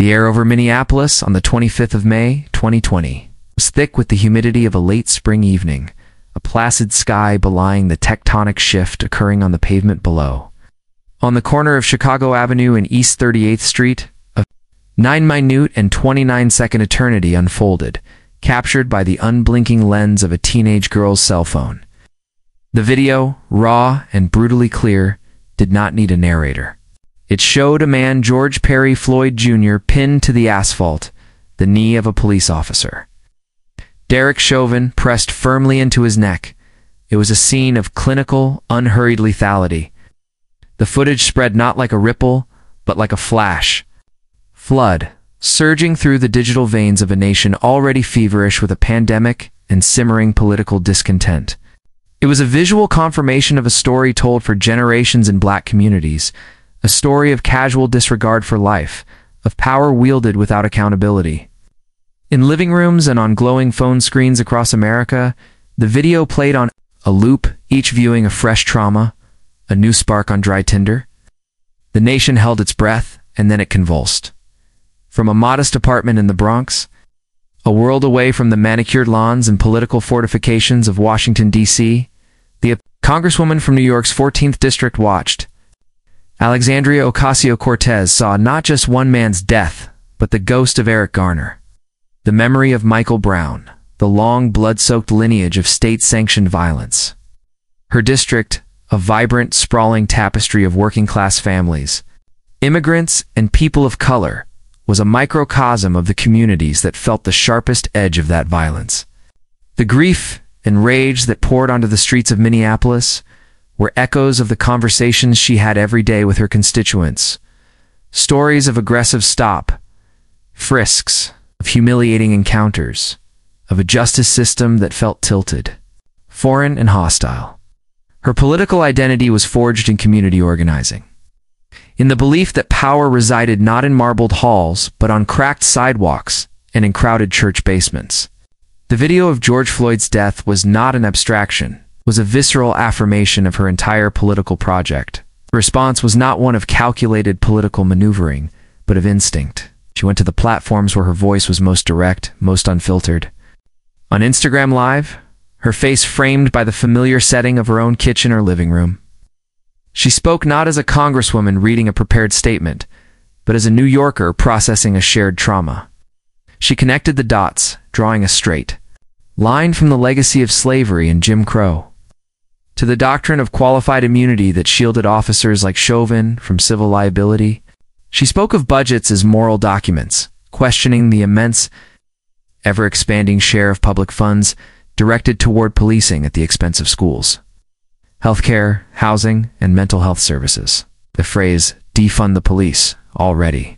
The air over Minneapolis on the 25th of May, 2020, was thick with the humidity of a late spring evening, a placid sky belying the tectonic shift occurring on the pavement below. On the corner of Chicago Avenue and East 38th Street, a 9-minute and 29-second eternity unfolded, captured by the unblinking lens of a teenage girl's cell phone. The video, raw and brutally clear, did not need a narrator. It showed a man, George Perry Floyd Jr., pinned to the asphalt, the knee of a police officer. Derek Chauvin pressed firmly into his neck. It was a scene of clinical, unhurried lethality. The footage spread not like a ripple, but like a flash. Flood, surging through the digital veins of a nation already feverish with a pandemic and simmering political discontent. It was a visual confirmation of a story told for generations in black communities, a story of casual disregard for life, of power wielded without accountability. In living rooms and on glowing phone screens across America, the video played on a loop, each viewing a fresh trauma, a new spark on dry tinder. The nation held its breath, and then it convulsed. From a modest apartment in the Bronx, a world away from the manicured lawns and political fortifications of Washington, D.C., the Congresswoman from New York's 14th District watched. Alexandria Ocasio-Cortez saw not just one man's death, but the ghost of Eric Garner. The memory of Michael Brown, the long blood-soaked lineage of state-sanctioned violence. Her district, a vibrant, sprawling tapestry of working-class families, immigrants, and people of color, was a microcosm of the communities that felt the sharpest edge of that violence. The grief and rage that poured onto the streets of Minneapolis were echoes of the conversations she had every day with her constituents. Stories of aggressive stop, frisks, of humiliating encounters, of a justice system that felt tilted, foreign and hostile. Her political identity was forged in community organizing, in the belief that power resided not in marbled halls, but on cracked sidewalks and in crowded church basements. The video of George Floyd's death was not an abstraction, was a visceral affirmation of her entire political project. The response was not one of calculated political maneuvering, but of instinct. She went to the platforms where her voice was most direct, most unfiltered. On Instagram Live, her face framed by the familiar setting of her own kitchen or living room. She spoke not as a congresswoman reading a prepared statement, but as a New Yorker processing a shared trauma. She connected the dots, drawing a straight line from the legacy of slavery and Jim Crow to the doctrine of qualified immunity that shielded officers like Chauvin from civil liability. She spoke of budgets as moral documents, questioning the immense, ever-expanding share of public funds directed toward policing at the expense of schools, healthcare, housing, and mental health services. The phrase, defund the police, already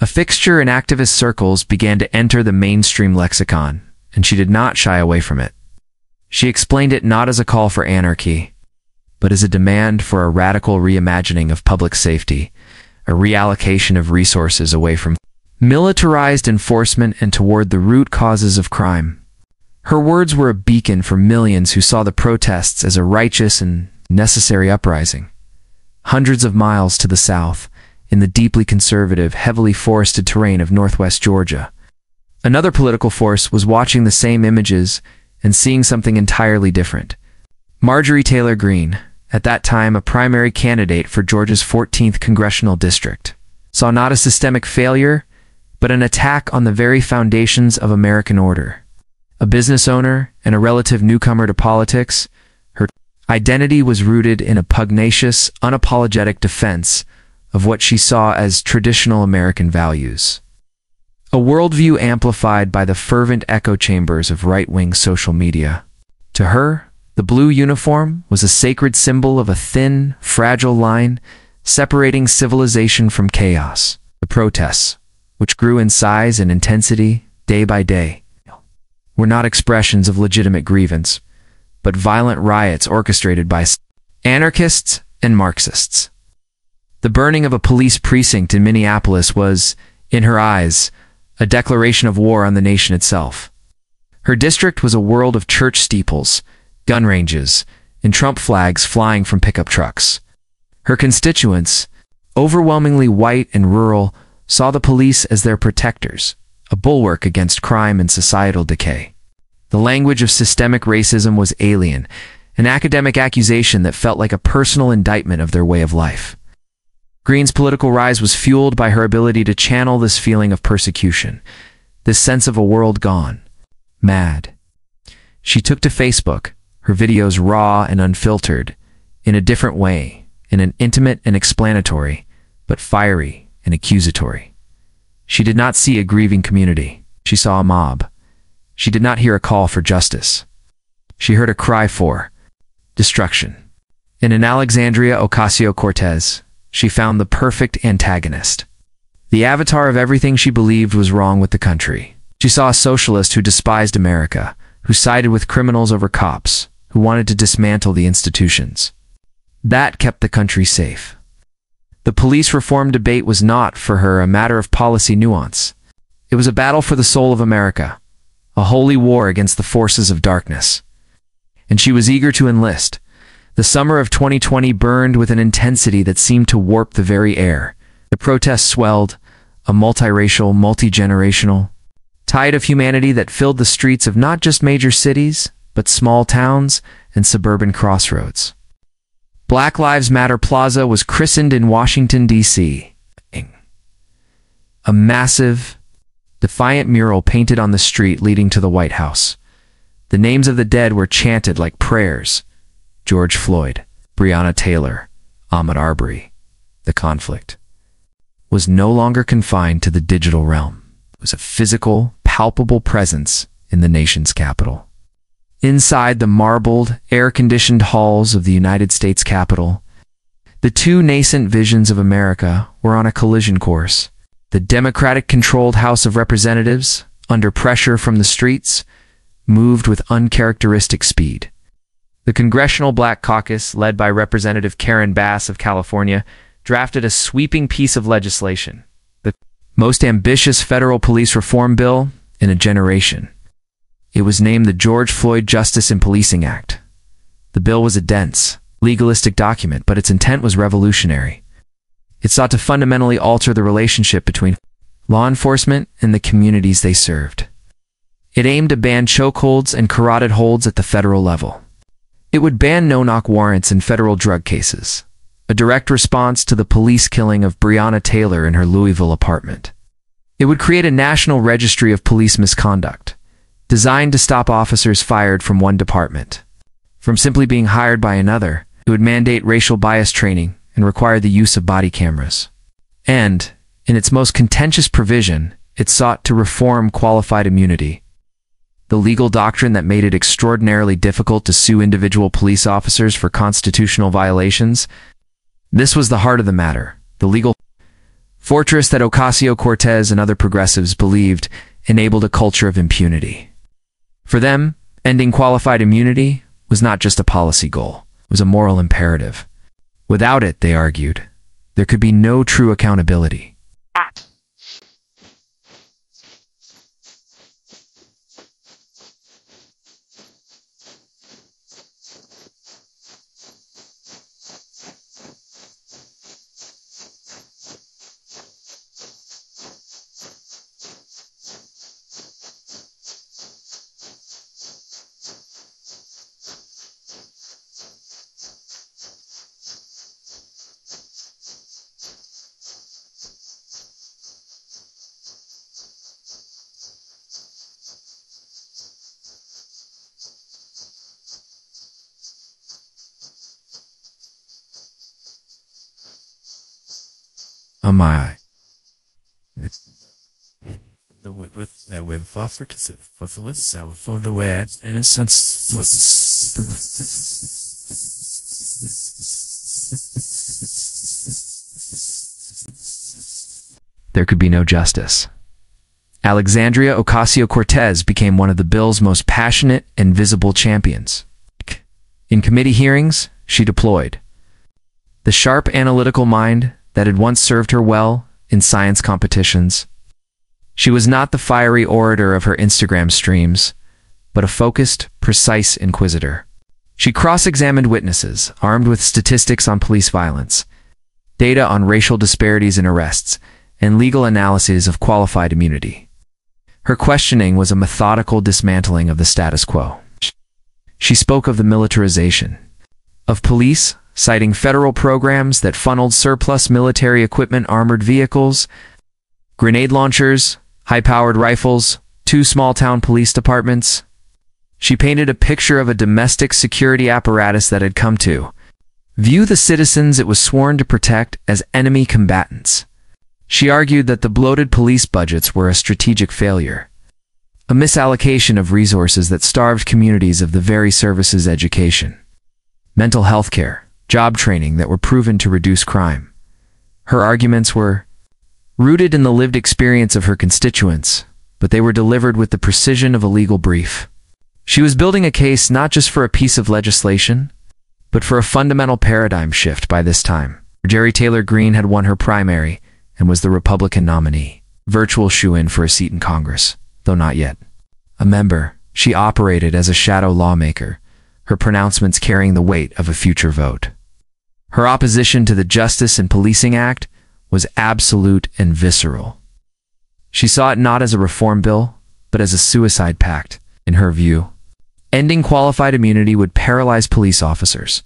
a fixture in activist circles, began to enter the mainstream lexicon, and she did not shy away from it. She explained it not as a call for anarchy, but as a demand for a radical reimagining of public safety, a reallocation of resources away from militarized enforcement and toward the root causes of crime. Her words were a beacon for millions who saw the protests as a righteous and necessary uprising. Hundreds of miles to the south, in the deeply conservative, heavily forested terrain of northwest Georgia, another political force was watching the same images and seeing something entirely different. Marjorie Taylor Greene, at that time a primary candidate for Georgia's 14th congressional district, saw not a systemic failure, but an attack on the very foundations of American order. A business owner and a relative newcomer to politics, her identity was rooted in a pugnacious, unapologetic defense of what she saw as traditional American values. A worldview amplified by the fervent echo chambers of right-wing social media. To her, the blue uniform was a sacred symbol of a thin, fragile line separating civilization from chaos. The protests, which grew in size and intensity day by day, were not expressions of legitimate grievance, but violent riots orchestrated by anarchists and Marxists. The burning of a police precinct in Minneapolis was, in her eyes, a declaration of war on the nation itself. Her district was a world of church steeples, gun ranges, and Trump flags flying from pickup trucks. Her constituents, overwhelmingly white and rural, saw the police as their protectors, a bulwark against crime and societal decay. The language of systemic racism was alien, an academic accusation that felt like a personal indictment of their way of life. Greene's political rise was fueled by her ability to channel this feeling of persecution, this sense of a world gone mad. She took to Facebook, her videos raw and unfiltered, in a different way, in an intimate and explanatory, but fiery and accusatory. She did not see a grieving community. She saw a mob. She did not hear a call for justice. She heard a cry for destruction. In an Alexandria Ocasio-Cortez, she found the perfect antagonist. The avatar of everything she believed was wrong with the country. She saw a socialist who despised America, who sided with criminals over cops, who wanted to dismantle the institutions. That kept the country safe. The police reform debate was not, for her, a matter of policy nuance. It was a battle for the soul of America, a holy war against the forces of darkness. And she was eager to enlist. The summer of 2020 burned with an intensity that seemed to warp the very air. The protests swelled, a multiracial, multi-generational tide of humanity that filled the streets of not just major cities, but small towns and suburban crossroads. Black Lives Matter Plaza was christened in Washington, D.C. A massive, defiant mural painted on the street leading to the White House. The names of the dead were chanted like prayers. George Floyd, Breonna Taylor, Ahmaud Arbery. The conflict was no longer confined to the digital realm. It was a physical, palpable presence in the nation's capital. Inside the marbled, air-conditioned halls of the United States Capitol, the two nascent visions of America were on a collision course. The Democratic-controlled House of Representatives, under pressure from the streets, moved with uncharacteristic speed. The Congressional Black Caucus, led by Representative Karen Bass of California, drafted a sweeping piece of legislation, the most ambitious federal police reform bill in a generation. It was named the George Floyd Justice in Policing Act. The bill was a dense, legalistic document, but its intent was revolutionary. It sought to fundamentally alter the relationship between law enforcement and the communities they served. It aimed to ban chokeholds and carotid holds at the federal level. It would ban no-knock warrants in federal drug cases, a direct response to the police killing of Breonna Taylor in her Louisville apartment. It would create a national registry of police misconduct, designed to stop officers fired from one department from simply being hired by another. It would mandate racial bias training and require the use of body cameras. And, in its most contentious provision, it sought to reform qualified immunity, the legal doctrine that made it extraordinarily difficult to sue individual police officers for constitutional violations. This was the heart of the matter, the legal fortress that Ocasio-Cortez and other progressives believed enabled a culture of impunity. For them, ending qualified immunity was not just a policy goal, it was a moral imperative. Without it, they argued, there could be no true accountability. Oh my. The with that web buffer to sit for the cell for the web and a sense there could be no justice. Alexandria Ocasio-Cortez became one of the bill's most passionate and visible champions. In committee hearings, she deployed the sharp analytical mind that had once served her well in science competitions. She was not the fiery orator of her Instagram streams, but a focused, precise inquisitor. She cross-examined witnesses, armed with statistics on police violence, data on racial disparities in arrests, and legal analyses of qualified immunity. Her questioning was a methodical dismantling of the status quo. She spoke of the militarization of police, citing federal programs that funneled surplus military equipment, armored vehicles, grenade launchers, high-powered rifles, 2 small-town police departments. She painted a picture of a domestic security apparatus that had come to view the citizens it was sworn to protect as enemy combatants. She argued that the bloated police budgets were a strategic failure, a misallocation of resources that starved communities of the very services education, mental health care, job training that were proven to reduce crime. Her arguments were rooted in the lived experience of her constituents, but they were delivered with the precision of a legal brief. She was building a case not just for a piece of legislation, but for a fundamental paradigm shift by this time. Marjorie Taylor Greene had won her primary and was the Republican nominee, virtual shoe-in for a seat in Congress, though not yet a member. She operated as a shadow lawmaker, her pronouncements carrying the weight of a future vote. Her opposition to the Justice and Policing Act was absolute and visceral. She saw it not as a reform bill, but as a suicide pact. In her view, ending qualified immunity would paralyze police officers,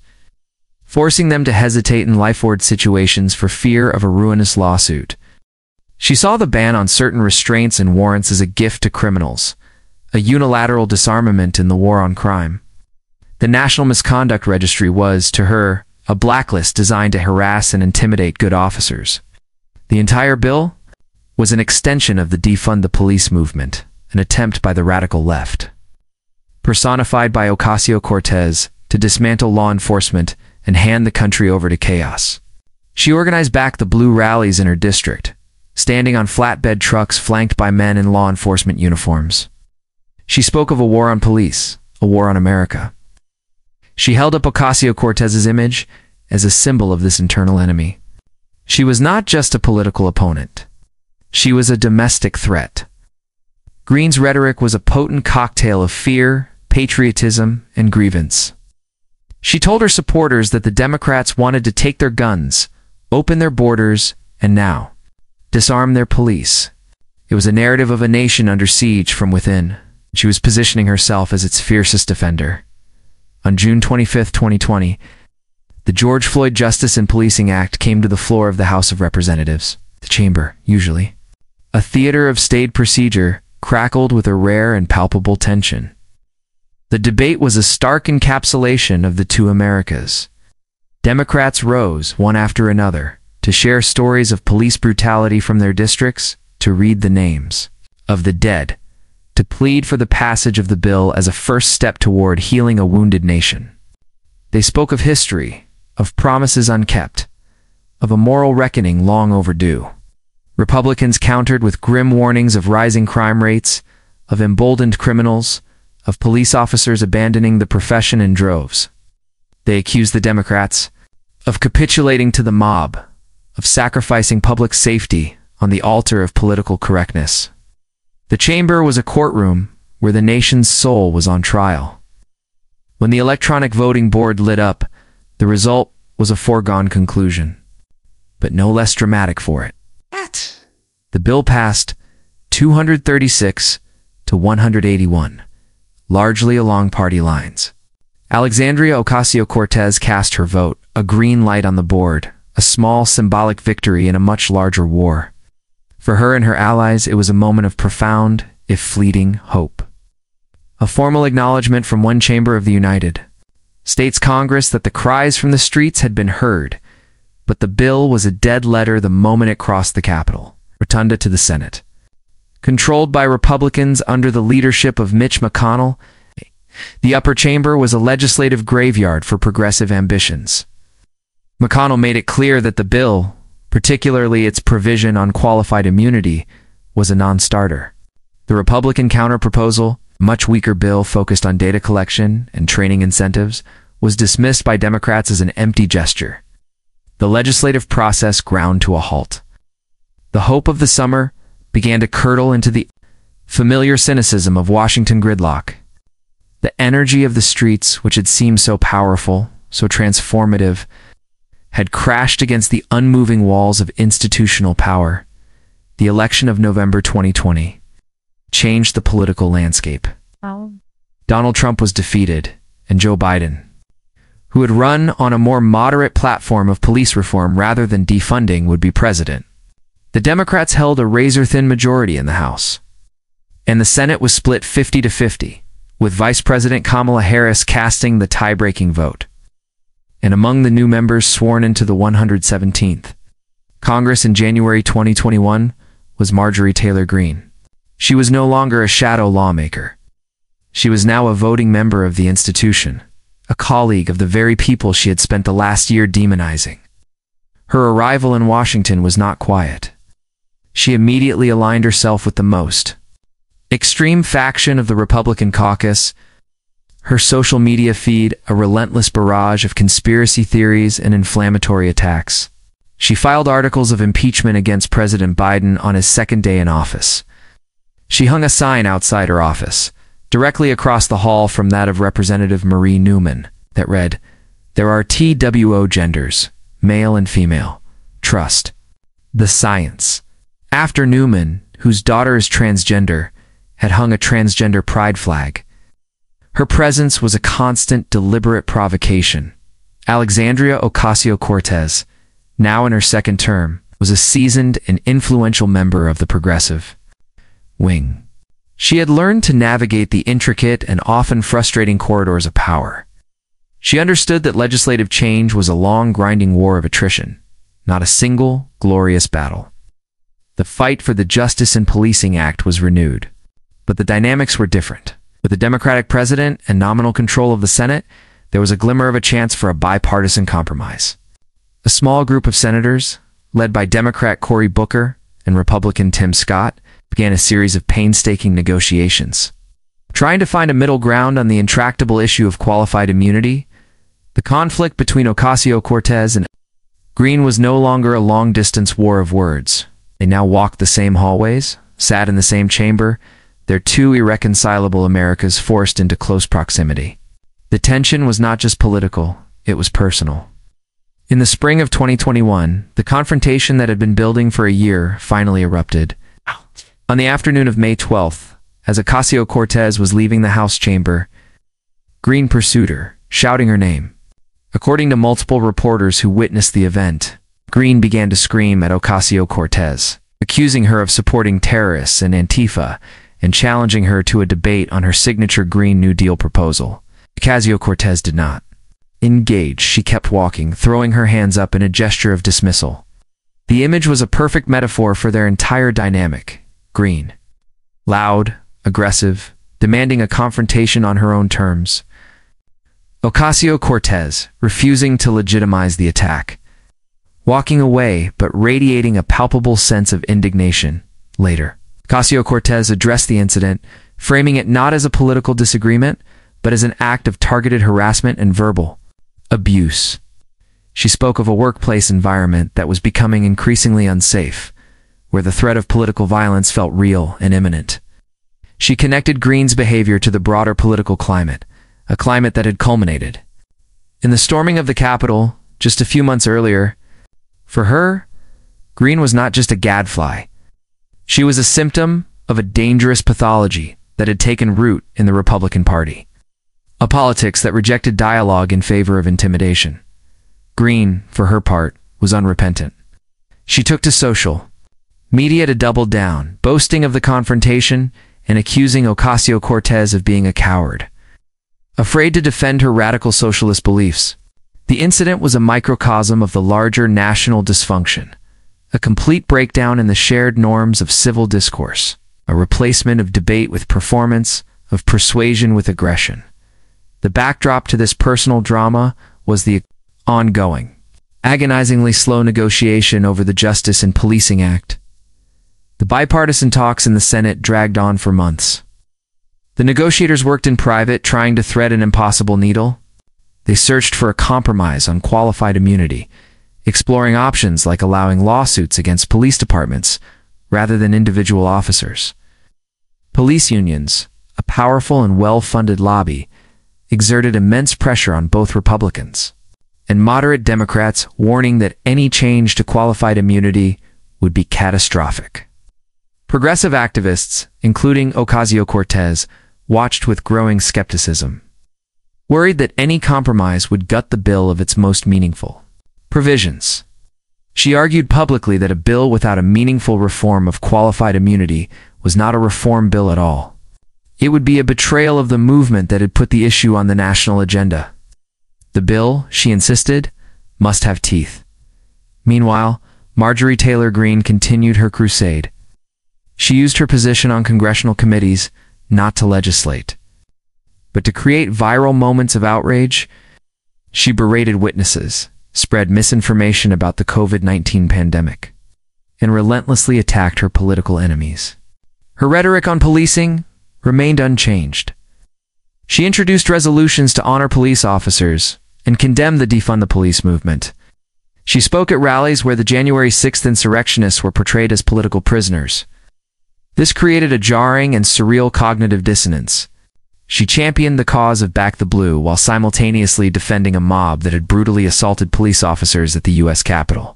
forcing them to hesitate in life-or-death situations for fear of a ruinous lawsuit. She saw the ban on certain restraints and warrants as a gift to criminals, a unilateral disarmament in the war on crime. The National Misconduct Registry was, to her, a blacklist designed to harass and intimidate good officers. The entire bill was an extension of the defund the police movement, an attempt by the radical left, personified by Ocasio-Cortez, to dismantle law enforcement and hand the country over to chaos. She organized back the blue rallies in her district, standing on flatbed trucks flanked by men in law enforcement uniforms. She spoke of a war on police, a war on America. She held up Ocasio-Cortez's image as a symbol of this internal enemy. She was not just a political opponent. She was a domestic threat. Greene's rhetoric was a potent cocktail of fear, patriotism, and grievance. She told her supporters that the Democrats wanted to take their guns, open their borders, and now disarm their police. It was a narrative of a nation under siege from within. She was positioning herself as its fiercest defender. On June 25, 2020, the George Floyd Justice and Policing Act came to the floor of the House of Representatives, the chamber, usually a theater of staid procedure, crackled with a rare and palpable tension. The debate was a stark encapsulation of the two Americas. Democrats rose, one after another, to share stories of police brutality from their districts, to read the names of the dead, to plead for the passage of the bill as a first step toward healing a wounded nation. They spoke of history, of promises unkept, of a moral reckoning long overdue. Republicans countered with grim warnings of rising crime rates, of emboldened criminals, of police officers abandoning the profession in droves. They accused the Democrats of capitulating to the mob, of sacrificing public safety on the altar of political correctness. The chamber was a courtroom where the nation's soul was on trial. When the electronic voting board lit up, the result was a foregone conclusion, but no less dramatic for it. The bill passed 236 to 181, largely along party lines. Alexandria Ocasio-Cortez cast her vote, a green light on the board, a small symbolic victory in a much larger war. For her and her allies, it was a moment of profound, if fleeting, hope. A formal acknowledgement from one chamber of the United States Congress that the cries from the streets had been heard, but the bill was a dead letter the moment it crossed the Capitol, rotunda to the Senate. Controlled by Republicans under the leadership of Mitch McConnell, the upper chamber was a legislative graveyard for progressive ambitions. McConnell made it clear that the bill, particularly its provision on qualified immunity, was a non-starter. The Republican counterproposal, a much weaker bill focused on data collection and training incentives, was dismissed by Democrats as an empty gesture. The legislative process ground to a halt. The hope of the summer began to curdle into the familiar cynicism of Washington gridlock. The energy of the streets, which had seemed so powerful, so transformative, had crashed against the unmoving walls of institutional power. The election of November 2020 changed the political landscape. Donald Trump was defeated, and Joe Biden, who had run on a more moderate platform of police reform rather than defunding, would be president. The Democrats held a razor-thin majority in the House, and the Senate was split 50-50, with Vice President Kamala Harris casting the tie-breaking vote. And among the new members sworn into the 117th Congress in January 2021 was Marjorie Taylor Greene. She was no longer a shadow lawmaker. She was now a voting member of the institution, a colleague of the very people she had spent the last year demonizing. Her arrival in Washington was not quiet. She immediately aligned herself with the most extreme faction of the Republican caucus. Her social media feed a relentless barrage of conspiracy theories and inflammatory attacks. She filed articles of impeachment against President Biden on his second day in office. She hung a sign outside her office, directly across the hall from that of Representative Marie Newman, that read, "There are TWO genders, male and female. Trust the science." After Newman, whose daughter is transgender, had hung a transgender pride flag, her presence was a constant, deliberate provocation. Alexandria Ocasio-Cortez, now in her second term, was a seasoned and influential member of the progressive wing. She had learned to navigate the intricate and often frustrating corridors of power. She understood that legislative change was a long, grinding war of attrition, not a single, glorious battle. The fight for the Justice in Policing Act was renewed, but the dynamics were different. With a Democratic president and nominal control of the Senate, there was a glimmer of a chance for a bipartisan compromise. A small group of senators, led by Democrat Cory Booker and Republican Tim Scott, began a series of painstaking negotiations, trying to find a middle ground on the intractable issue of qualified immunity. The conflict between Ocasio-Cortez and Greene was no longer a long-distance war of words. They now walked the same hallways, sat in the same chamber, their two irreconcilable Americas forced into close proximity. The tension was not just political, it was personal. In the spring of 2021, the confrontation that had been building for a year finally erupted. On the afternoon of May 12th, as Ocasio-Cortez was leaving the House chamber, Greene pursued her, shouting her name. According to multiple reporters who witnessed the event, Greene began to scream at Ocasio-Cortez, accusing her of supporting terrorists and Antifa, and challenging her to a debate on her signature Green New Deal proposal. Ocasio-Cortez did not engage. She kept walking, throwing her hands up in a gesture of dismissal. The image was a perfect metaphor for their entire dynamic. Greene, loud, aggressive, demanding a confrontation on her own terms. Ocasio-Cortez, refusing to legitimize the attack, walking away but radiating a palpable sense of indignation. Later, Ocasio-Cortez addressed the incident, framing it not as a political disagreement, but as an act of targeted harassment and verbal abuse. She spoke of a workplace environment that was becoming increasingly unsafe, where the threat of political violence felt real and imminent. She connected Greene's behavior to the broader political climate, a climate that had culminated in the storming of the Capitol just a few months earlier. For her, Greene was not just a gadfly. She was a symptom of a dangerous pathology that had taken root in the Republican Party, a politics that rejected dialogue in favor of intimidation. Greene, for her part, was unrepentant. She took to social media to double down, boasting of the confrontation and accusing Ocasio-Cortez of being a coward, afraid to defend her radical socialist beliefs. The incident was a microcosm of the larger national dysfunction, a complete breakdown in the shared norms of civil discourse, a replacement of debate with performance, of persuasion with aggression. The backdrop to this personal drama was the ongoing, agonizingly slow negotiation over the Justice in Policing Act. The bipartisan talks in the Senate dragged on for months. The negotiators worked in private, trying to thread an impossible needle. They searched for a compromise on qualified immunity, exploring options like allowing lawsuits against police departments rather than individual officers. Police unions, a powerful and well-funded lobby, exerted immense pressure on both Republicans and moderate Democrats, warning that any change to qualified immunity would be catastrophic. Progressive activists, including Ocasio-Cortez, watched with growing skepticism, worried that any compromise would gut the bill of its most meaningful provisions. She argued publicly that a bill without a meaningful reform of qualified immunity was not a reform bill at all. It would be a betrayal of the movement that had put the issue on the national agenda. The bill, she insisted, must have teeth. Meanwhile, Marjorie Taylor Greene continued her crusade. She used her position on congressional committees not to legislate, but to create viral moments of outrage. She berated witnesses, spread misinformation about the COVID-19 pandemic, and relentlessly attacked her political enemies. Her rhetoric on policing remained unchanged. She introduced resolutions to honor police officers and condemned the defund the police movement. She spoke at rallies where the January 6th insurrectionists were portrayed as political prisoners. This created a jarring and surreal cognitive dissonance. She championed the cause of Back the Blue while simultaneously defending a mob that had brutally assaulted police officers at the U.S. Capitol,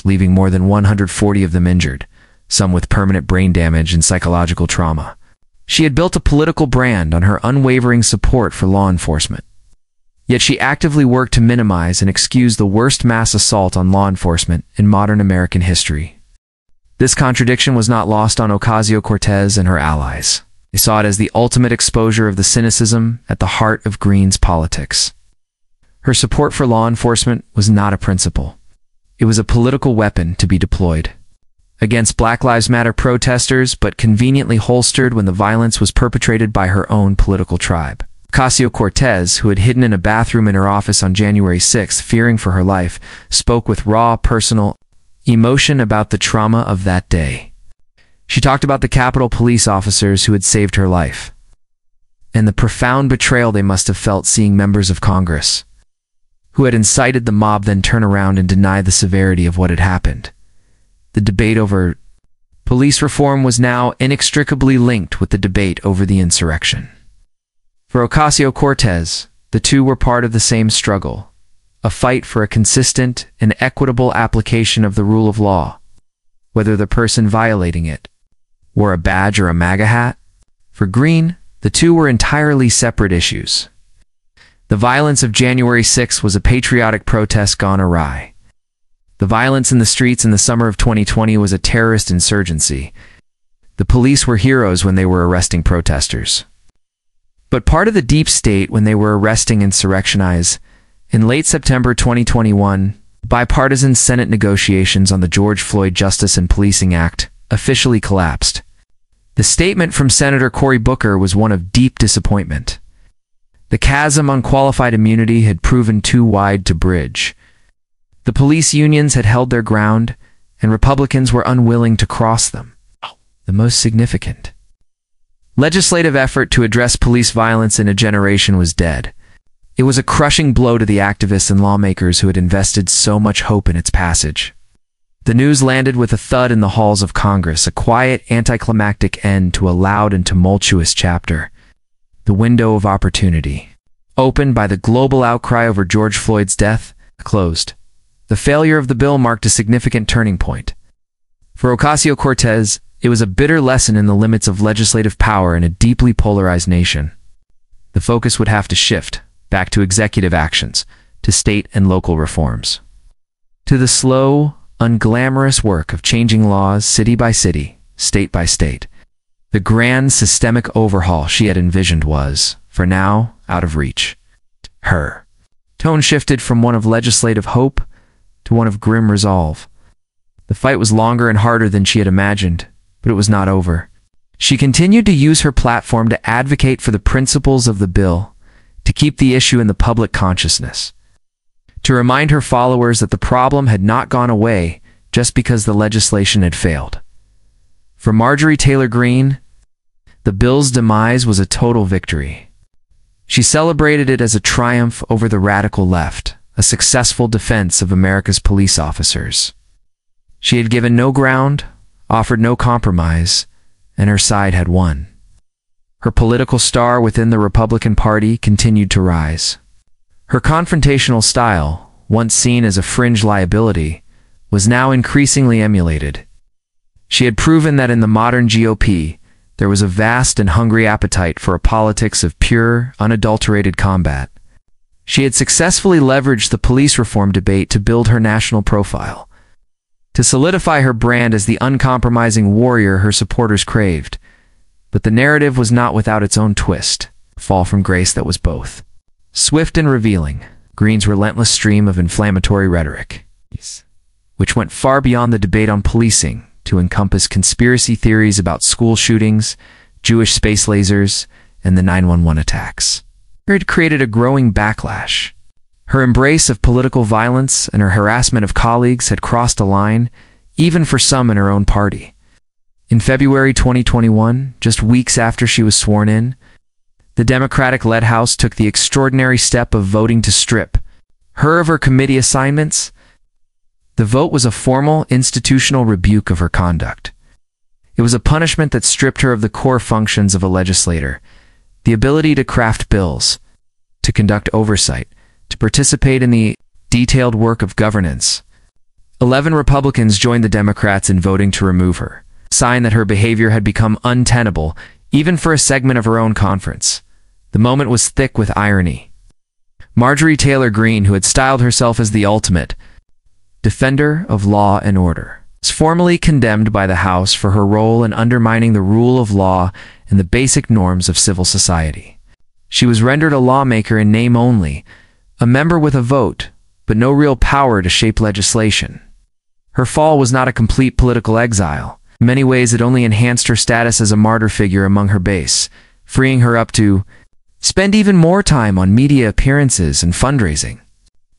leaving more than 140 of them injured, some with permanent brain damage and psychological trauma. She had built a political brand on her unwavering support for law enforcement. Yet she actively worked to minimize and excuse the worst mass assault on law enforcement in modern American history. This contradiction was not lost on Ocasio-Cortez and her allies. They saw it as the ultimate exposure of the cynicism at the heart of Greene's politics. Her support for law enforcement was not a principle. It was a political weapon to be deployed against Black Lives Matter protesters, but conveniently holstered when the violence was perpetrated by her own political tribe. Ocasio-Cortez, who had hidden in a bathroom in her office on January 6th, fearing for her life, spoke with raw, personal emotion about the trauma of that day. She talked about the Capitol police officers who had saved her life, and the profound betrayal they must have felt seeing members of Congress, who had incited the mob, then turn around and deny the severity of what had happened. The debate over police reform was now inextricably linked with the debate over the insurrection. For Ocasio-Cortez, the two were part of the same struggle, a fight for a consistent and equitable application of the rule of law, whether the person violating it wore a badge or a MAGA hat. For Greene, the two were entirely separate issues. The violence of January 6th was a patriotic protest gone awry. The violence in the streets in the summer of 2020 was a terrorist insurgency. The police were heroes when they were arresting protesters, but part of the deep state when they were arresting insurrectionists. In late September 2021, bipartisan Senate negotiations on the George Floyd Justice and Policing Act officially collapsed. The statement from Senator Cory Booker was one of deep disappointment. The chasm on qualified immunity had proven too wide to bridge. The police unions had held their ground, and Republicans were unwilling to cross them. The most significant legislative effort to address police violence in a generation was dead. It was a crushing blow to the activists and lawmakers who had invested so much hope in its passage. The news landed with a thud in the halls of Congress, a quiet, anticlimactic end to a loud and tumultuous chapter. The window of opportunity, opened by the global outcry over George Floyd's death, closed. The failure of the bill marked a significant turning point. For Ocasio-Cortez, it was a bitter lesson in the limits of legislative power in a deeply polarized nation. The focus would have to shift back to executive actions, to state and local reforms, to the slow, unglamorous work of changing laws city by city, state by state. The grand systemic overhaul she had envisioned was, for now, out of reach. Her tone shifted from one of legislative hope to one of grim resolve. The fight was longer and harder than she had imagined, but it was not over. She continued to use her platform to advocate for the principles of the bill, to keep the issue in the public consciousness, to remind her followers that the problem had not gone away just because the legislation had failed. For Marjorie Taylor Greene, the bill's demise was a total victory. She celebrated it as a triumph over the radical left, a successful defense of America's police officers. She had given no ground, offered no compromise, and her side had won. Her political star within the Republican Party continued to rise. Her confrontational style, once seen as a fringe liability, was now increasingly emulated. She had proven that in the modern GOP, there was a vast and hungry appetite for a politics of pure, unadulterated combat. She had successfully leveraged the police reform debate to build her national profile, to solidify her brand as the uncompromising warrior her supporters craved. But the narrative was not without its own twist, a fall from grace that was both swift and revealing. Greene's relentless stream of inflammatory rhetoric, which went far beyond the debate on policing to encompass conspiracy theories about school shootings, Jewish space lasers, and the 9/11 attacks, had created a growing backlash. Her embrace of political violence and her harassment of colleagues had crossed a line, even for some in her own party. In February 2021, just weeks after she was sworn in, the Democratic-led House took the extraordinary step of voting to strip her of her committee assignments. The vote was a formal, institutional rebuke of her conduct. It was a punishment that stripped her of the core functions of a legislator, the ability to craft bills, to conduct oversight, to participate in the detailed work of governance. 11 Republicans joined the Democrats in voting to remove her, a sign that her behavior had become untenable, even for a segment of her own conference. The moment was thick with irony. Marjorie Taylor Greene, who had styled herself as the ultimate defender of law and order, was formally condemned by the House for her role in undermining the rule of law and the basic norms of civil society. She was rendered a lawmaker in name only, a member with a vote, but no real power to shape legislation. Her fall was not a complete political exile. In many ways, it only enhanced her status as a martyr figure among her base, freeing her up to spend even more time on media appearances and fundraising.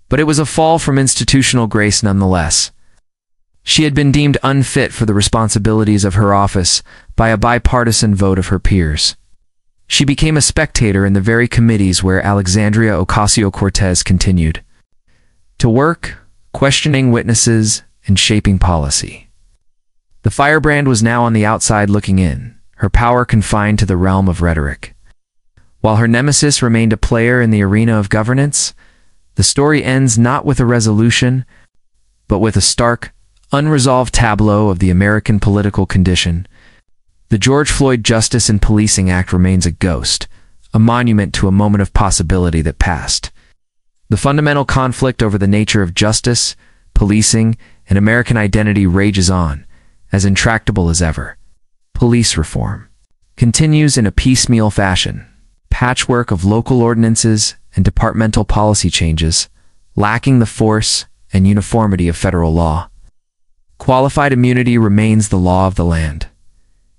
But it was a fall from institutional grace nonetheless. She had been deemed unfit for the responsibilities of her office by a bipartisan vote of her peers. She became a spectator in the very committees where Alexandria Ocasio-Cortez continued to work, questioning witnesses and shaping policy. The firebrand was now on the outside looking in, her power confined to the realm of rhetoric. While her nemesis remained a player in the arena of governance, the story ends not with a resolution, but with a stark, unresolved tableau of the American political condition. The George Floyd Justice and Policing Act remains a ghost, a monument to a moment of possibility that passed. The fundamental conflict over the nature of justice, policing, and American identity rages on, as intractable as ever. Police reform continues in a piecemeal fashion, patchwork of local ordinances and departmental policy changes, lacking the force and uniformity of federal law. Qualified immunity remains the law of the land.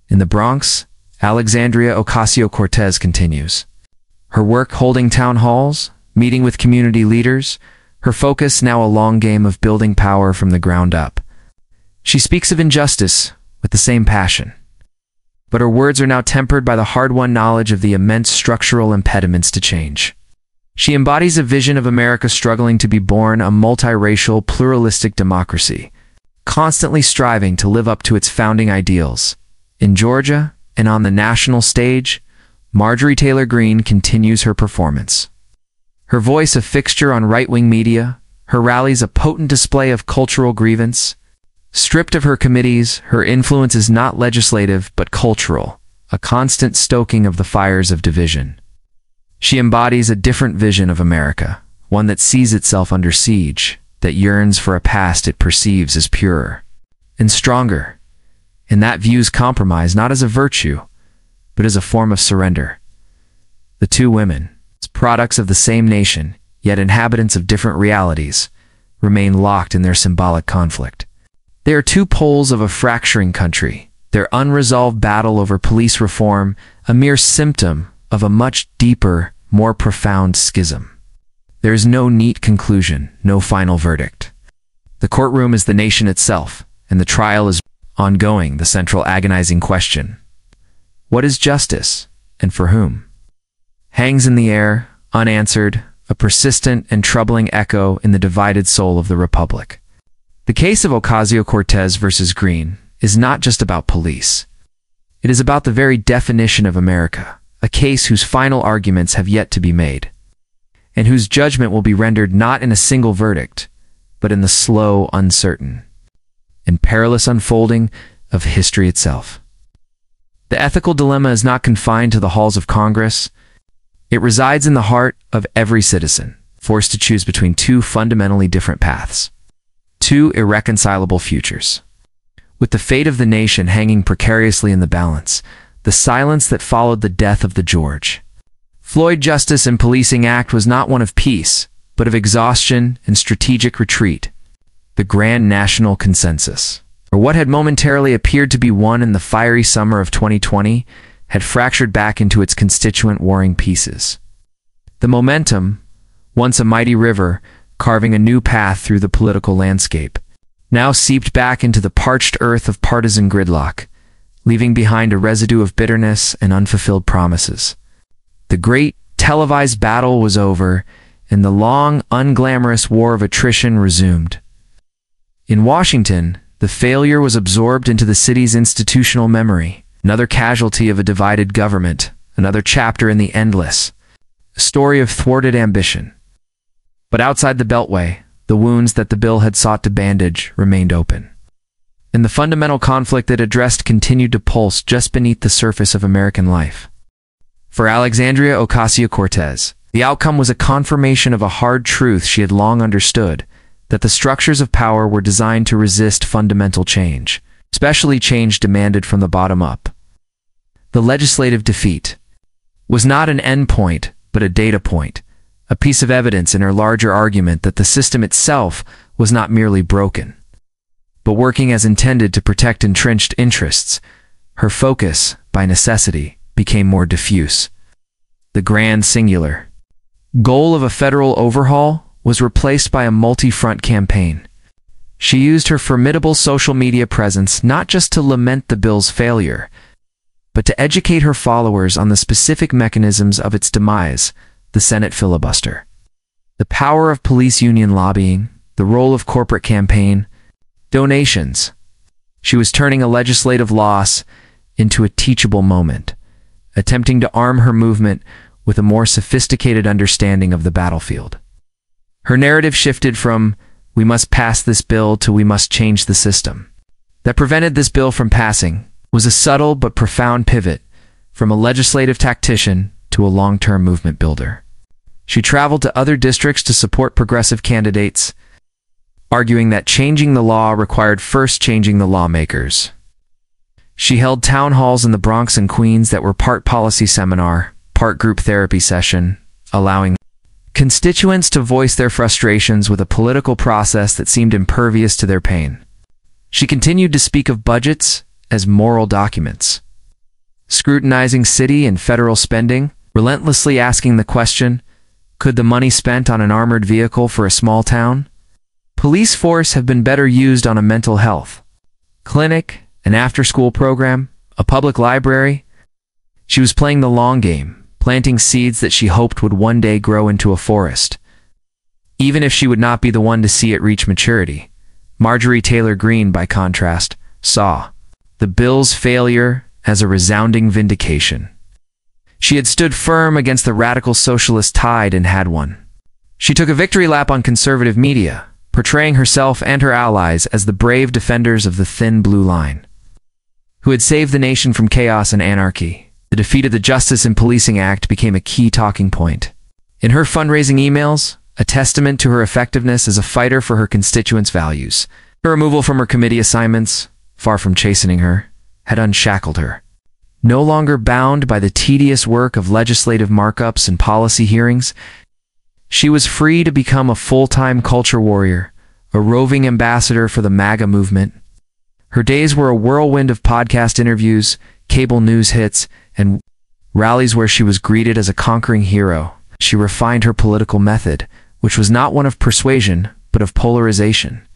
In the Bronx, Alexandria Ocasio-Cortez continues. Her work holding town halls, meeting with community leaders, her focus now a long game of building power from the ground up. She speaks of injustice with the same passion. But her words are now tempered by the hard-won knowledge of the immense structural impediments to change. She embodies a vision of America struggling to be born a multiracial, pluralistic democracy, constantly striving to live up to its founding ideals. In Georgia and on the national stage, Marjorie Taylor Greene continues her performance. Her voice a fixture on right-wing media, her rallies a potent display of cultural grievance. Stripped of her committees, her influence is not legislative but cultural, a constant stoking of the fires of division. She embodies a different vision of America, one that sees itself under siege, that yearns for a past it perceives as purer and stronger, and that views compromise not as a virtue, but as a form of surrender. The two women, products of the same nation, yet inhabitants of different realities, remain locked in their symbolic conflict. They are two poles of a fracturing country, their unresolved battle over police reform a mere symptom of a much deeper, more profound schism. There is no neat conclusion, no final verdict. The courtroom is the nation itself, and the trial is ongoing, the central agonizing question. What is justice, and for whom? Hangs in the air, unanswered, a persistent and troubling echo in the divided soul of the Republic. The case of Ocasio-Cortez versus Greene is not just about police. It is about the very definition of America, a case whose final arguments have yet to be made, and whose judgment will be rendered not in a single verdict, but in the slow, uncertain, and perilous unfolding of history itself. The ethical dilemma is not confined to the halls of Congress. It resides in the heart of every citizen, forced to choose between two fundamentally different paths, two irreconcilable futures. With the fate of the nation hanging precariously in the balance, the silence that followed the death of the George Floyd Justice and Policing Act was not one of peace, but of exhaustion and strategic retreat. The grand national consensus, or what had momentarily appeared to be one in the fiery summer of 2020, had fractured back into its constituent warring pieces. The momentum, once a mighty river, carving a new path through the political landscape, now seeped back into the parched earth of partisan gridlock, leaving behind a residue of bitterness and unfulfilled promises. The great televised battle was over, and the long, unglamorous war of attrition resumed. In Washington, the failure was absorbed into the city's institutional memory, another casualty of a divided government, another chapter in the endless story of thwarted ambition. But outside the Beltway, the wounds that the bill had sought to bandage remained open, and the fundamental conflict it addressed continued to pulse just beneath the surface of American life. For Alexandria Ocasio-Cortez, the outcome was a confirmation of a hard truth she had long understood, that the structures of power were designed to resist fundamental change, especially change demanded from the bottom up. The legislative defeat was not an endpoint, but a data point, a piece of evidence in her larger argument that the system itself was not merely broken, but working as intended to protect entrenched interests. Her focus, by necessity, became more diffuse. The grand singular goal of a federal overhaul was replaced by a multi-front campaign. She used her formidable social media presence not just to lament the bill's failure, but to educate her followers on the specific mechanisms of its demise: the Senate filibuster, the power of police union lobbying, the role of corporate campaign donations. She was turning a legislative loss into a teachable moment, attempting to arm her movement with a more sophisticated understanding of the battlefield. Her narrative shifted from "we must pass this bill" to "we must change the system that prevented this bill from passing" was a subtle but profound pivot from a legislative tactician to a long-term movement builder. She traveled to other districts to support progressive candidates, arguing that changing the law required first changing the lawmakers. She held town halls in the Bronx and Queens that were part policy seminar, part group therapy session, allowing constituents to voice their frustrations with a political process that seemed impervious to their pain. She continued to speak of budgets as moral documents, scrutinizing city and federal spending, relentlessly asking the question, could the money spent on an armored vehicle for a small town police force have been better used on a mental health clinic, an after-school program, a public library? She was playing the long game, planting seeds that she hoped would one day grow into a forest, even if she would not be the one to see it reach maturity. Marjorie Taylor Greene, by contrast, saw the bill's failure as a resounding vindication. She had stood firm against the radical socialist tide and had won. She took a victory lap on conservative media, portraying herself and her allies as the brave defenders of the thin blue line, who had saved the nation from chaos and anarchy. The defeat of the Justice and Policing Act became a key talking point. In her fundraising emails, a testament to her effectiveness as a fighter for her constituents' values, her removal from her committee assignments, far from chastening her, had unshackled her. No longer bound by the tedious work of legislative markups and policy hearings, she was free to become a full-time culture warrior, a roving ambassador for the MAGA movement. Her days were a whirlwind of podcast interviews, cable news hits, and rallies where she was greeted as a conquering hero. She refined her political method, which was not one of persuasion, but of polarization.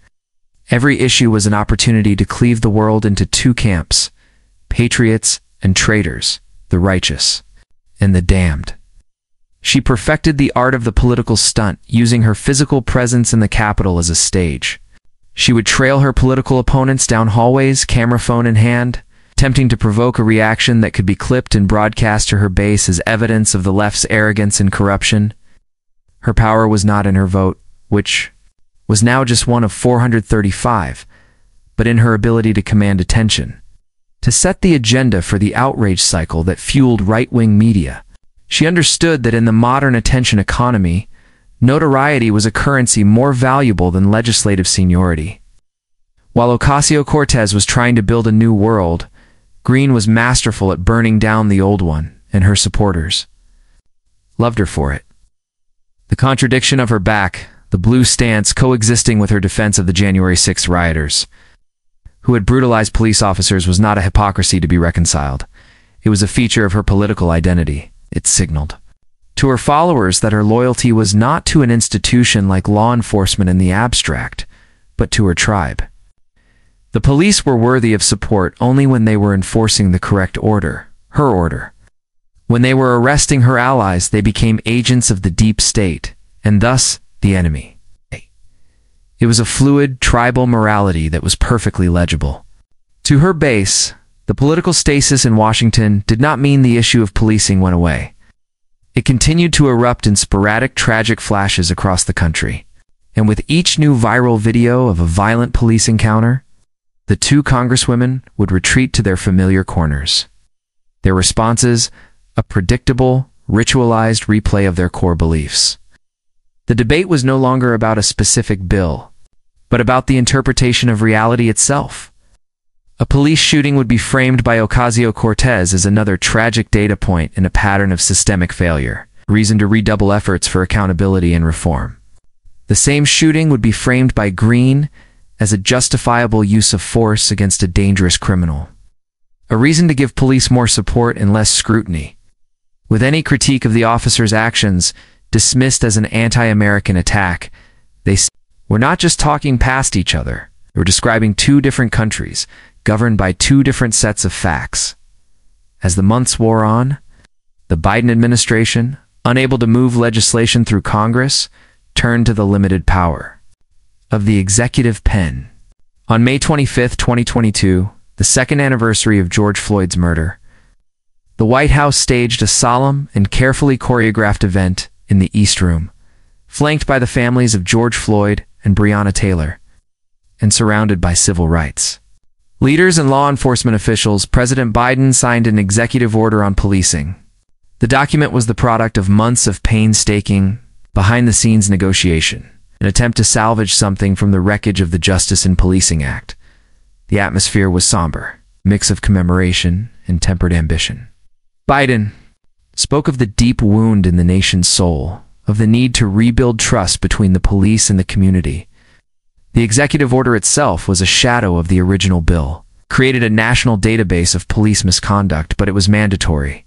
Every issue was an opportunity to cleave the world into two camps: patriots and traitors, the righteous and the damned. She perfected the art of the political stunt, using her physical presence in the Capitol as a stage. She would trail her political opponents down hallways, camera phone in hand, attempting to provoke a reaction that could be clipped and broadcast to her base as evidence of the left's arrogance and corruption. Her power was not in her vote, which was now just one of 435, but in her ability to command attention, to set the agenda for the outrage cycle that fueled right-wing media. She understood that in the modern attention economy, notoriety was a currency more valuable than legislative seniority. While Ocasio-Cortez was trying to build a new world, Greene was masterful at burning down the old one, and her supporters loved her for it. The contradiction of her back, the blue stance coexisting with her defense of the January 6th rioters, who had brutalized police officers, was not a hypocrisy to be reconciled. It was a feature of her political identity. It signaled to her followers that her loyalty was not to an institution like law enforcement in the abstract, but to her tribe. The police were worthy of support only when they were enforcing the correct order, her order. When they were arresting her allies, they became agents of the deep state, and thus the enemy. It was a fluid, tribal morality that was perfectly legible. To her base, the political stasis in Washington did not mean the issue of policing went away. It continued to erupt in sporadic, tragic flashes across the country. And with each new viral video of a violent police encounter, the two congresswomen would retreat to their familiar corners. Their responses, a predictable, ritualized replay of their core beliefs. The debate was no longer about a specific bill, but about the interpretation of reality itself. A police shooting would be framed by Ocasio-Cortez as another tragic data point in a pattern of systemic failure, reason to redouble efforts for accountability and reform. The same shooting would be framed by Greene as a justifiable use of force against a dangerous criminal, a reason to give police more support and less scrutiny, with any critique of the officer's actions dismissed as an anti-American attack. They were not just talking past each other, they were describing two different countries, governed by two different sets of facts. As the months wore on, the Biden administration, unable to move legislation through Congress, turned to the limited power of the executive pen. On May 25, 2022, the second anniversary of George Floyd's murder, the White House staged a solemn and carefully choreographed event in the East Room, flanked by the families of George Floyd and Breonna Taylor, and surrounded by civil rights leaders and law enforcement officials. President Biden signed an executive order on policing. The document was the product of months of painstaking, behind-the-scenes negotiation, an attempt to salvage something from the wreckage of the Justice in Policing Act. The atmosphere was somber, a mix of commemoration and tempered ambition. Biden spoke of the deep wound in the nation's soul, of the need to rebuild trust between the police and the community. The executive order itself was a shadow of the original bill, created a national database of police misconduct, but it was mandatory,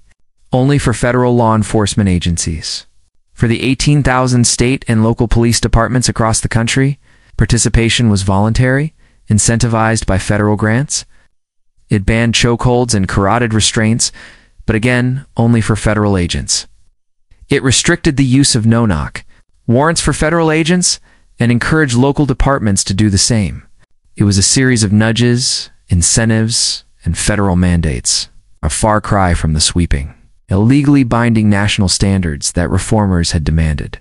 only for federal law enforcement agencies. For the 18,000 state and local police departments across the country, participation was voluntary, incentivized by federal grants. It banned chokeholds and carotid restraints, but again, only for federal agents. It restricted the use of no-knock warrants for federal agents and encouraged local departments to do the same. It was a series of nudges, incentives, and federal mandates, a far cry from the sweeping, illegally binding national standards that reformers had demanded.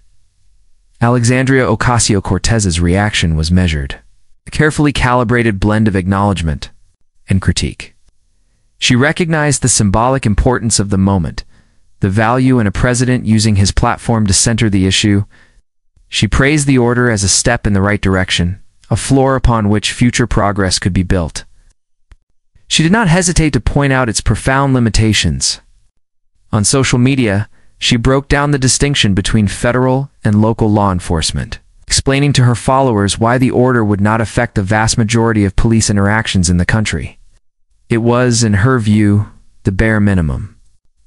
Alexandria Ocasio-Cortez's reaction was measured, a carefully calibrated blend of acknowledgement and critique. She recognized the symbolic importance of the moment, the value in a president using his platform to center the issue. She praised the order as a step in the right direction, a floor upon which future progress could be built. She did not hesitate to point out its profound limitations. On social media, she broke down the distinction between federal and local law enforcement, explaining to her followers why the order would not affect the vast majority of police interactions in the country. It was, in her view, the bare minimum,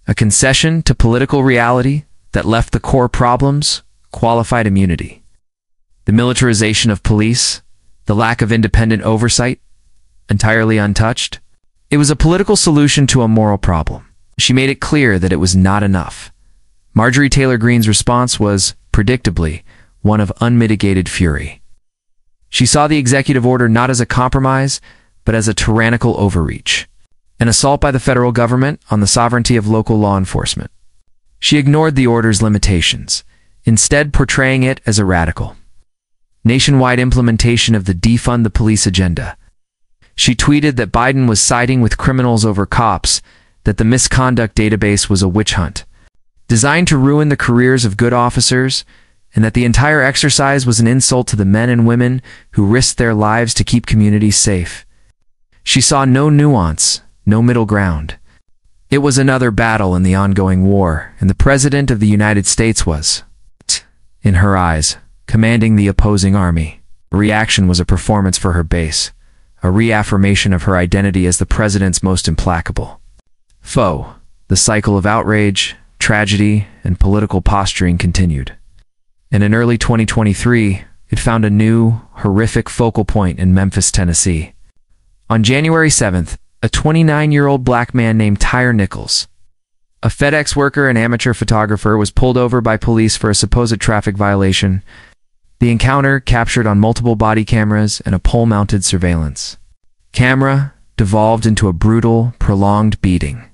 a concession to political reality that left the core problems, qualified immunity, the militarization of police, the lack of independent oversight, entirely untouched. It was a political solution to a moral problem. She made it clear that it was not enough. Marjorie Taylor Greene's response was, predictably, one of unmitigated fury. She saw the executive order not as a compromise, but as a tyrannical overreach, an assault by the federal government on the sovereignty of local law enforcement. She ignored the order's limitations, instead portraying it as a radical, nationwide implementation of the defund the police agenda. She tweeted that Biden was siding with criminals over cops, that the misconduct database was a witch hunt, designed to ruin the careers of good officers, and that the entire exercise was an insult to the men and women who risked their lives to keep communities safe. She saw no nuance, no middle ground. It was another battle in the ongoing war, and the President of the United States was, in her eyes, commanding the opposing army. The reaction was a performance for her base, a reaffirmation of her identity as the President's most implacable foe. The cycle of outrage, tragedy, and political posturing continued. And in early 2023, it found a new, horrific focal point in Memphis, Tennessee. On January 7th, a 29-year-old black man named Tyre Nichols, a FedEx worker and amateur photographer, was pulled over by police for a supposed traffic violation. The encounter captured on multiple body cameras and a pole-mounted surveillance camera devolved into a brutal, prolonged beating.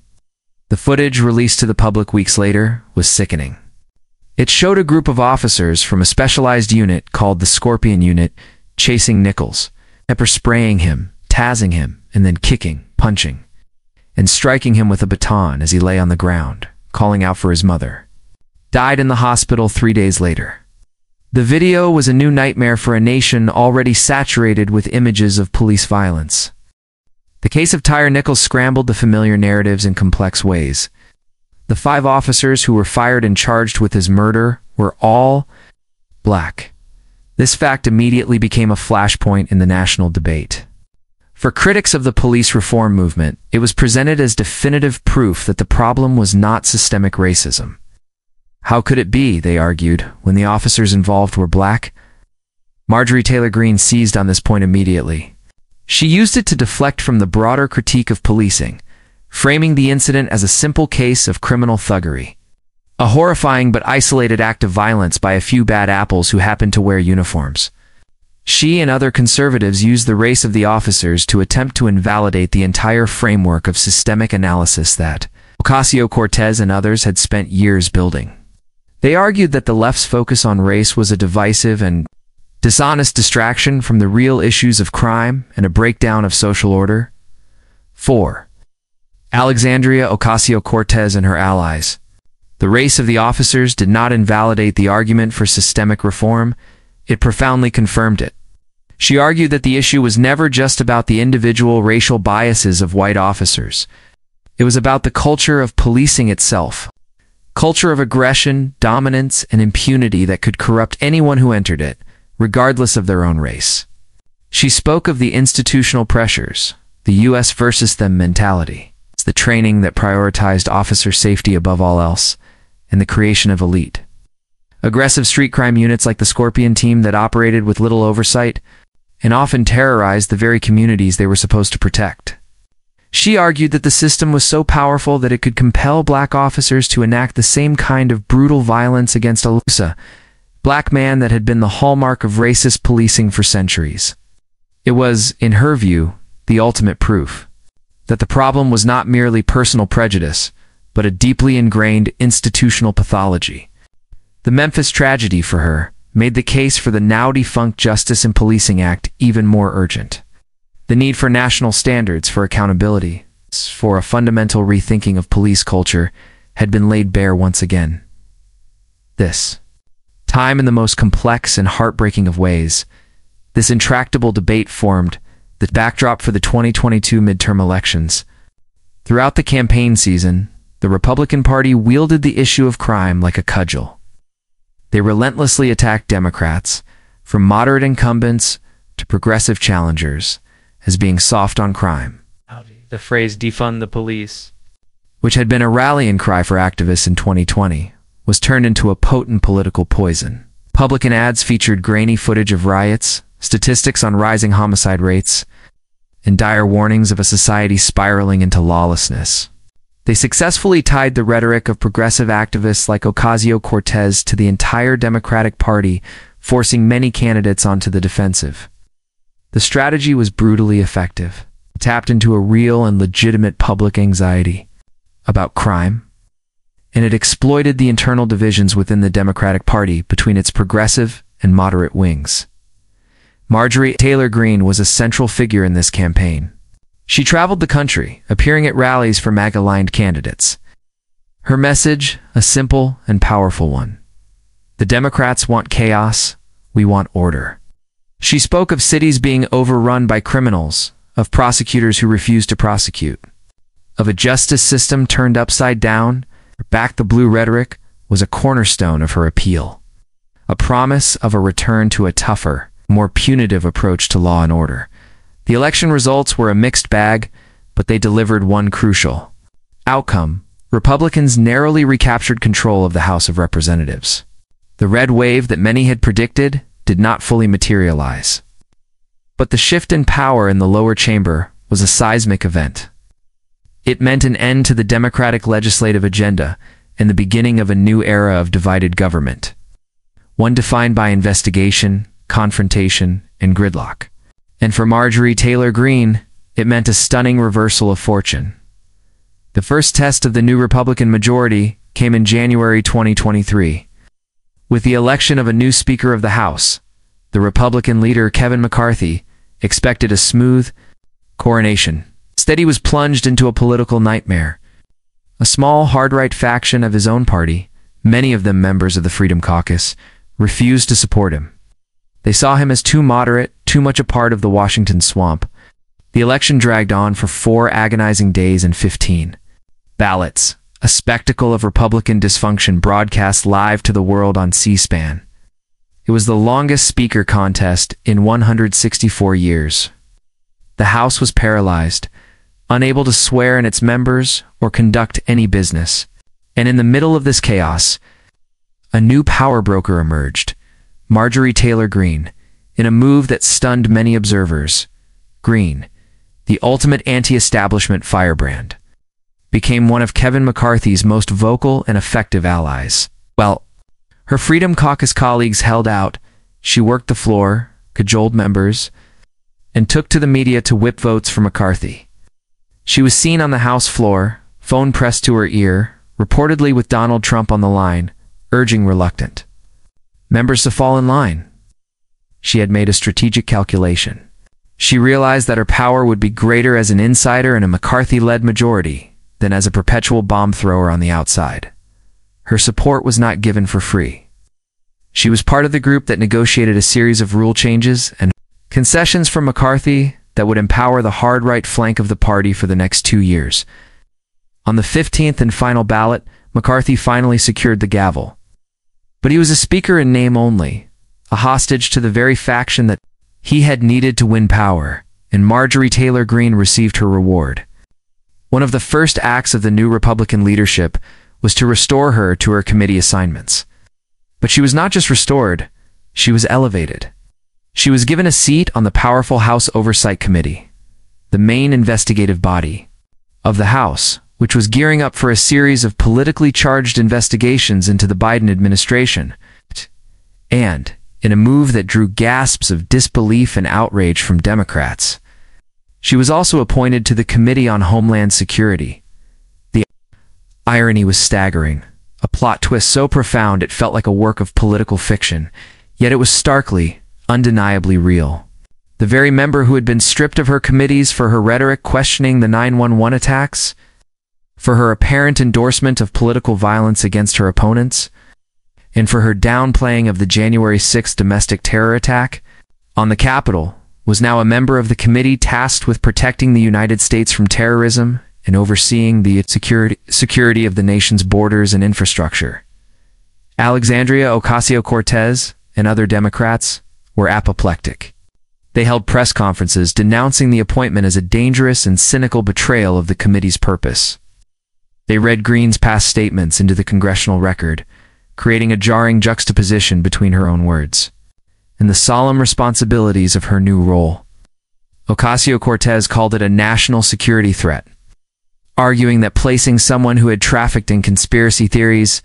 The footage, released to the public weeks later, was sickening. It showed a group of officers from a specialized unit called the Scorpion Unit chasing Nichols, pepper spraying him, tasing him, and then kicking, punching, and striking him with a baton as he lay on the ground, calling out for his mother. Died in the hospital 3 days later. The video was a new nightmare for a nation already saturated with images of police violence. The case of Tyre Nichols scrambled the familiar narratives in complex ways. The 5 officers who were fired and charged with his murder were all black. This fact immediately became a flashpoint in the national debate. For critics of the police reform movement, it was presented as definitive proof that the problem was not systemic racism. How could it be, they argued, when the officers involved were black? Marjorie Taylor Greene seized on this point immediately. She used it to deflect from the broader critique of policing, framing the incident as a simple case of criminal thuggery, a horrifying but isolated act of violence by a few bad apples who happened to wear uniforms. She and other conservatives used the race of the officers to attempt to invalidate the entire framework of systemic analysis that Ocasio-Cortez and others had spent years building. They argued that the left's focus on race was a divisive and dishonest distraction from the real issues of crime and a breakdown of social order. 4. Alexandria Ocasio-Cortez and her allies. The race of the officers did not invalidate the argument for systemic reform, it profoundly confirmed it. She argued that the issue was never just about the individual racial biases of white officers. It was about the culture of policing itself. Culture of aggression, dominance, and impunity that could corrupt anyone who entered it, regardless of their own race. She spoke of the institutional pressures, the US versus them mentality. It's the training that prioritized officer safety above all else, and the creation of elite, aggressive street crime units like the Scorpion team that operated with little oversight and often terrorized the very communities they were supposed to protect. She argued that the system was so powerful that it could compel black officers to enact the same kind of brutal violence against a black man that had been the hallmark of racist policing for centuries. It was, in her view, the ultimate proof that the problem was not merely personal prejudice, but a deeply ingrained institutional pathology. The Memphis tragedy, for her, made the case for the now-defunct Justice in Policing Act even more urgent. The need for national standards for accountability, for a fundamental rethinking of police culture, had been laid bare once again. This time, in the most complex and heartbreaking of ways, this intractable debate formed the backdrop for the 2022 midterm elections. Throughout the campaign season, the Republican Party wielded the issue of crime like a cudgel. They relentlessly attacked Democrats, from moderate incumbents to progressive challengers, as being soft on crime. The phrase "defund the police," which had been a rallying cry for activists in 2020, was turned into a potent political poison. Publican ads featured grainy footage of riots, statistics on rising homicide rates, and dire warnings of a society spiraling into lawlessness. They successfully tied the rhetoric of progressive activists like Ocasio-Cortez to the entire Democratic Party, forcing many candidates onto the defensive. The strategy was brutally effective. It tapped into a real and legitimate public anxiety about crime, and it exploited the internal divisions within the Democratic Party between its progressive and moderate wings. Marjorie Taylor Greene was a central figure in this campaign. She traveled the country, appearing at rallies for MAGA-aligned candidates. Her message, a simple and powerful one. The Democrats want chaos, we want order. She spoke of cities being overrun by criminals, of prosecutors who refuse to prosecute, of a justice system turned upside down. Back the Blue rhetoric was a cornerstone of her appeal, a promise of a return to a tougher, more punitive approach to law and order. The election results were a mixed bag, but they delivered one crucial outcome. Republicans narrowly recaptured control of the House of Representatives. The red wave that many had predicted did not fully materialize. But the shift in power in the lower chamber was a seismic event. It meant an end to the Democratic legislative agenda and the beginning of a new era of divided government, one defined by investigation, confrontation, and gridlock. And for Marjorie Taylor Greene, it meant a stunning reversal of fortune. The first test of the new Republican majority came in January 2023. With the election of a new Speaker of the House, the Republican leader Kevin McCarthy expected a smooth coronation. Instead, he was plunged into a political nightmare. A small hard-right faction of his own party, many of them members of the Freedom Caucus, refused to support him. They saw him as too moderate, too much a part of the Washington swamp. The election dragged on for 4 agonizing days and 15 ballots, a spectacle of Republican dysfunction broadcast live to the world on C-SPAN. It was the longest speaker contest in 164 years. The House was paralyzed, unable to swear in its members or conduct any business. And in the middle of this chaos, a new power broker emerged, Marjorie Taylor Greene, in a move that stunned many observers. Greene, the ultimate anti-establishment firebrand, became one of Kevin McCarthy's most vocal and effective allies. Well, her Freedom Caucus colleagues held out. She worked the floor, cajoled members, and took to the media to whip votes for McCarthy. She was seen on the House floor, phone pressed to her ear, reportedly with Donald Trump on the line, urging reluctant members to fall in line. She had made a strategic calculation. She realized that her power would be greater as an insider in a McCarthy-led majority than as a perpetual bomb thrower on the outside. Her support was not given for free. She was part of the group that negotiated a series of rule changes and concessions from McCarthy that would empower the hard-right flank of the party for the next 2 years. On the 15th and final ballot, McCarthy finally secured the gavel. But he was a speaker in name only, a hostage to the very faction that he had needed to win power, and Marjorie Taylor Greene received her reward. One of the first acts of the new Republican leadership was to restore her to her committee assignments. But she was not just restored, she was elevated. She was given a seat on the powerful House Oversight Committee, the main investigative body of the House, which was gearing up for a series of politically charged investigations into the Biden administration. And, in a move that drew gasps of disbelief and outrage from Democrats, she was also appointed to the Committee on Homeland Security. The irony was staggering, a plot twist so profound it felt like a work of political fiction, yet it was starkly, undeniably real. The very member who had been stripped of her committees for her rhetoric questioning the 9/11 attacks, for her apparent endorsement of political violence against her opponents, and for her downplaying of the January 6th domestic terror attack on the Capitol, was now a member of the committee tasked with protecting the United States from terrorism and overseeing the security of the nation's borders and infrastructure. Alexandria Ocasio-Cortez and other Democrats were apoplectic. They held press conferences denouncing the appointment as a dangerous and cynical betrayal of the committee's purpose. They read Greene's past statements into the congressional record, creating a jarring juxtaposition between her own words and the solemn responsibilities of her new role. Ocasio-Cortez called it a national security threat, arguing that placing someone who had trafficked in conspiracy theories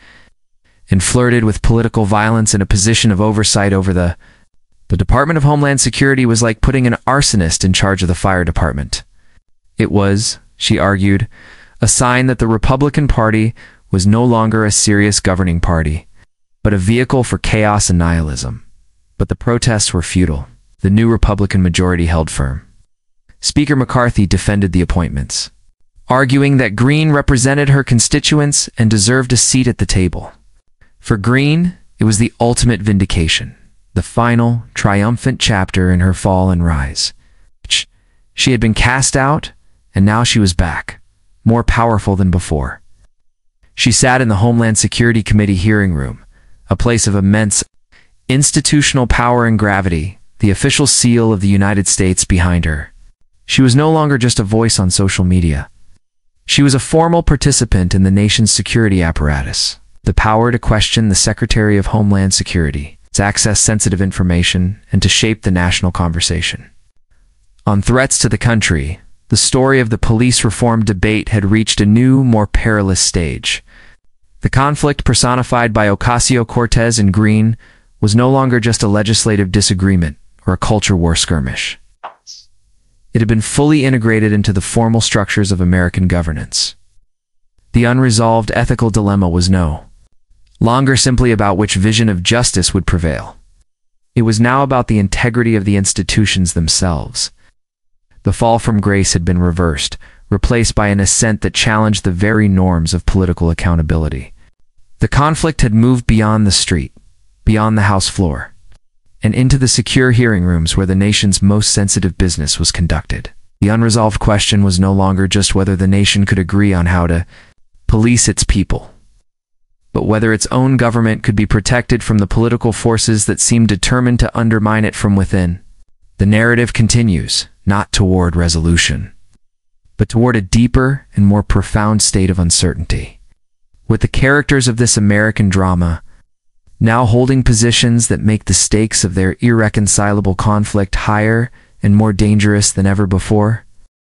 and flirted with political violence in a position of oversight over the Department of Homeland Security was like putting an arsonist in charge of the fire department. It was, she argued, a sign that the Republican Party was no longer a serious governing party, but a vehicle for chaos and nihilism. But the protests were futile. the new Republican majority held firm. Speaker McCarthy defended the appointments, arguing that Greene represented her constituents and deserved a seat at the table. For Greene, it was the ultimate vindication, the final, triumphant chapter in her fall and rise. She had been cast out, and now she was back, more powerful than before. She sat in the Homeland Security Committee hearing room, a place of immense institutional power and gravity, the official seal of the United States behind her. She was no longer just a voice on social media. She was a formal participant in the nation's security apparatus, the power to question the Secretary of Homeland Security, to access sensitive information, and to shape the national conversation. On threats to the country, the story of the police reform debate had reached a new, more perilous stage. The conflict personified by Ocasio-Cortez and Greene was no longer just a legislative disagreement or a culture war skirmish. It had been fully integrated into the formal structures of American governance. The unresolved ethical dilemma was no longer simply about which vision of justice would prevail. It was now about the integrity of the institutions themselves. The fall from grace had been reversed, replaced by an ascent that challenged the very norms of political accountability. The conflict had moved beyond the street, beyond the House floor, and into the secure hearing rooms where the nation's most sensitive business was conducted. The unresolved question was no longer just whether the nation could agree on how to police its people, but whether its own government could be protected from the political forces that seemed determined to undermine it from within. The narrative continues, not toward resolution, but toward a deeper and more profound state of uncertainty. With the characters of this American drama now holding positions that make the stakes of their irreconcilable conflict higher and more dangerous than ever before,